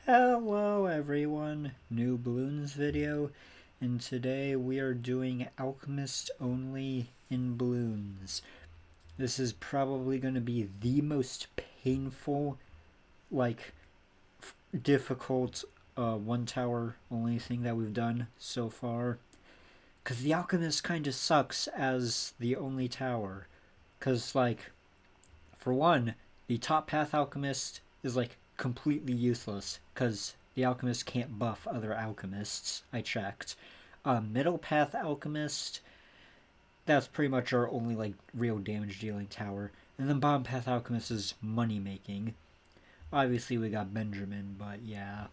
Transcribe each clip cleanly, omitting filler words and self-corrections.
Hello everyone, new balloons video, and today we are doing Alchemist only in balloons. This is probably going to be the most painful, difficult one tower only thing that we've done so far. Because the Alchemist kind of sucks as the only tower. Because, for one, the top path Alchemist is completely useless because the Alchemist can't buff other Alchemists. I checked. Middle path Alchemist, that's pretty much our only real damage dealing tower. And then bottom path Alchemist is money making. Obviously we got Benjamin, but yeah.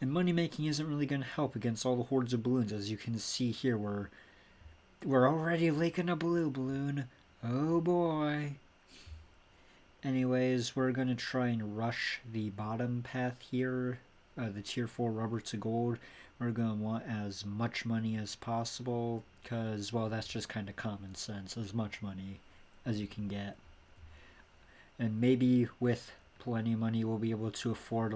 And money making isn't really going to help against all the hordes of balloons. As you can see here, we're already leaking a blue balloon. Oh boy. Anyways, we're going to try and rush the bottom path here, the tier 4 rubber to gold. We're going to want as much money as possible because, well, that's just kind of common sense, as much money as you can get. And maybe with plenty of money we'll be able to afford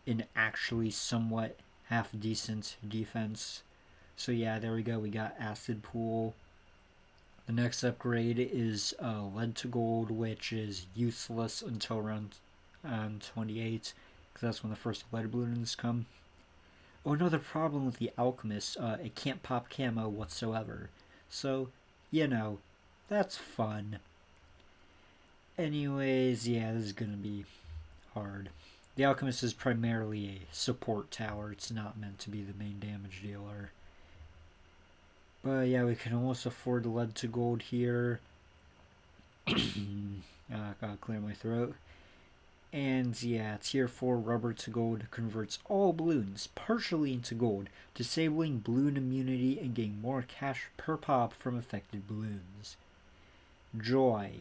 an actually somewhat half decent defense. So yeah, there we go, we got Acid Pool. The next upgrade is Lead to Gold, which is useless until around 28, because that's when the first lead balloons come. Oh, another problem with the Alchemist, it can't pop camo whatsoever. So, that's fun. Anyways, yeah, this is going to be hard. The Alchemist is primarily a support tower. It's not meant to be the main damage dealer. But yeah, we can almost afford lead to gold here. Gotta clear my throat. And yeah, tier 4 rubber to gold converts all balloons partially into gold, disabling balloon immunity and getting more cash per pop from affected balloons. Joy.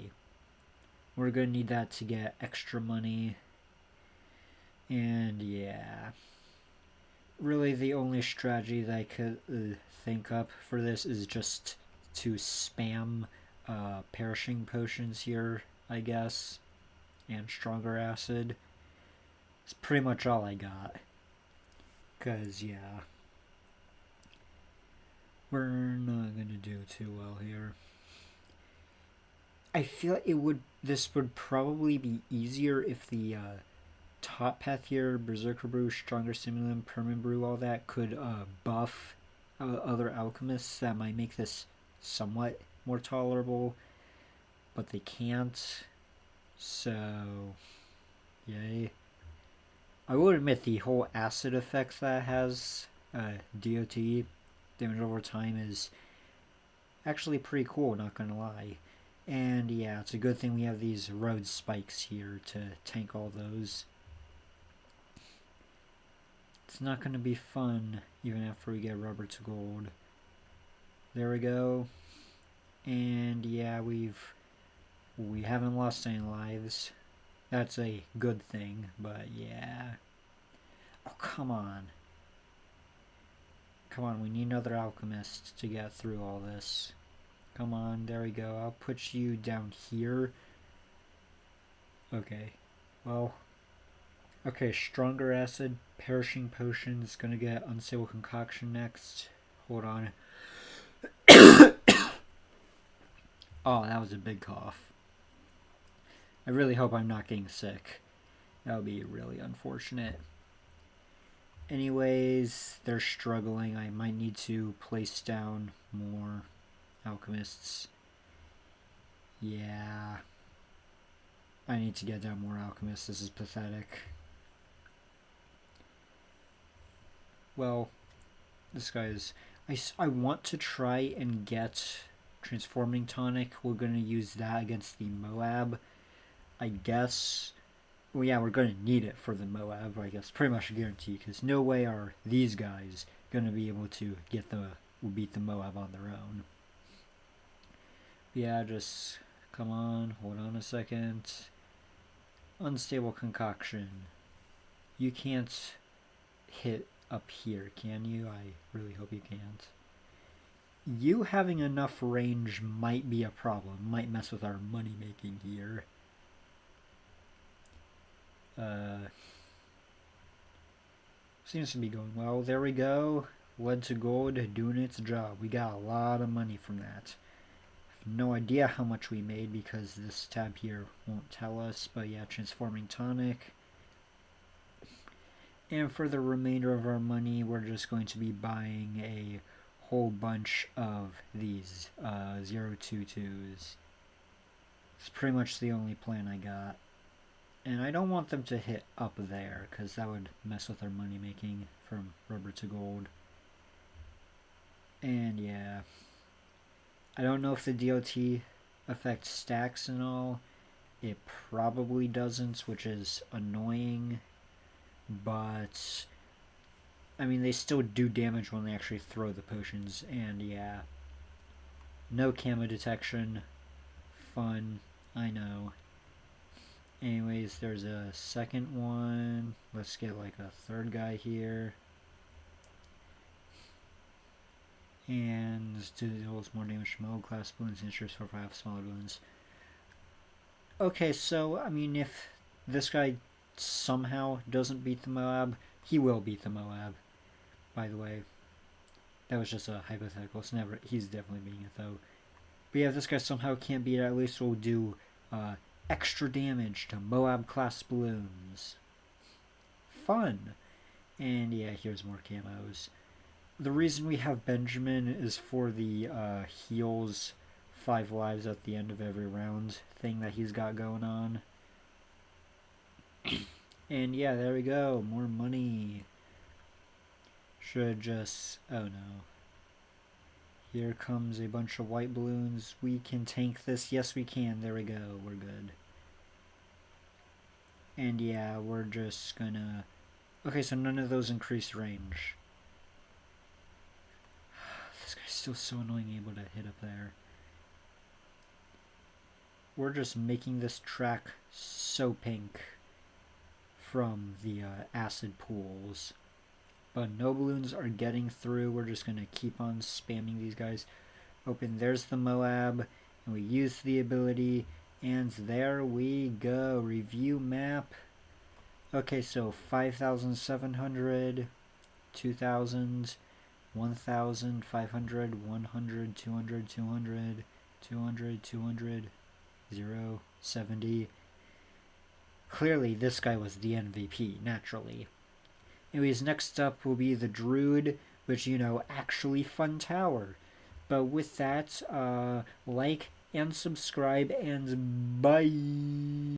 We're gonna need that to get extra money. And yeah. Really the only strategy that I could think up for this is just to spam perishing potions here, I guess, and stronger acid. It's pretty much all I got. Cause yeah, we're not gonna do too well here. I feel this would probably be easier if the top path here, Berserker Brew, Stronger Stimulant, Permanent Brew, all that could buff other alchemists. That might make this somewhat more tolerable, but they can't. So, yay. I will admit the whole acid effect that has, DOT, damage over time, is actually pretty cool, not gonna lie. And yeah, it's a good thing we have these road spikes here to tank all those. It's not going to be fun even after we get rubber to gold. There we go. And yeah, we haven't lost any lives. That's a good thing, but yeah. Oh, come on. Come on, we need another alchemist to get through all this. Come on, there we go. I'll put you down here. Okay. Well, okay, Stronger Acid, Perishing Potion is gonna get Unstable Concoction next. Hold on. Oh, that was a big cough. I really hope I'm not getting sick. That would be really unfortunate. Anyways, they're struggling. I might need to place down more alchemists. Yeah. I need to get down more alchemists. This is pathetic. Well, this guy's... I want to try and get Transforming Tonic. We're going to use that against the MOAB. I guess... Well, yeah, we're going to need it for the MOAB, I guess. Pretty much a guarantee, because no way are these guys going to be able to beat the MOAB on their own. Yeah, just... Come on, hold on a second. Unstable Concoction. You can't hit up here, can you? I really hope you can't. You having enough range might be a problem. Might mess with our money making here. Seems to be going well. There we go. Lead to gold doing its job. We got a lot of money from that. No idea how much we made because this tab here won't tell us, but yeah, transforming tonic. And for the remainder of our money, we're just going to be buying a whole bunch of these 022s. It's pretty much the only plan I got. And I don't want them to hit up there, because that would mess with our money making from rubber to gold. And yeah, I don't know if the DOT affects stacks and all. It probably doesn't, which is annoying. But, I mean, they still do damage when they actually throw the potions. And yeah, no camo detection. Fun, I know. Anyways, there's a second one. Let's get like a third guy here. And deals more damage to MOAB class balloons and ensures for 5 smaller balloons. Okay, so, I mean, if this guy somehow doesn't beat the MOAB, he will beat the MOAB, by the way. That was just a hypothetical. It's never, he's definitely beating it, though. But yeah, if this guy somehow can't beat it, at least we'll do extra damage to MOAB class balloons. Fun! And yeah, here's more camos. The reason we have Benjamin is for the heals 5 lives at the end of every round thing that he's got going on. And yeah, there we go. More money. Should just... oh no. Here comes a bunch of white balloons. We can tank this. Yes, we can. There we go. We're good. And yeah, we're just gonna... okay, so none of those increase range. This guy's still so annoying able to hit up there. We're just making this track so pink from the acid pools. But no balloons are getting through. We're just going to keep on spamming these guys. Open, there's the MOAB. And we use the ability. And there we go. Review map. Okay, so 5,700, 2,000, 1,000, 500, 100, 200, 200, 200, 200, 0, 70. Clearly, this guy was the MVP, naturally. Anyways, next up will be the Druid, which, you know, actually fun tower. But with that, like and subscribe, and bye!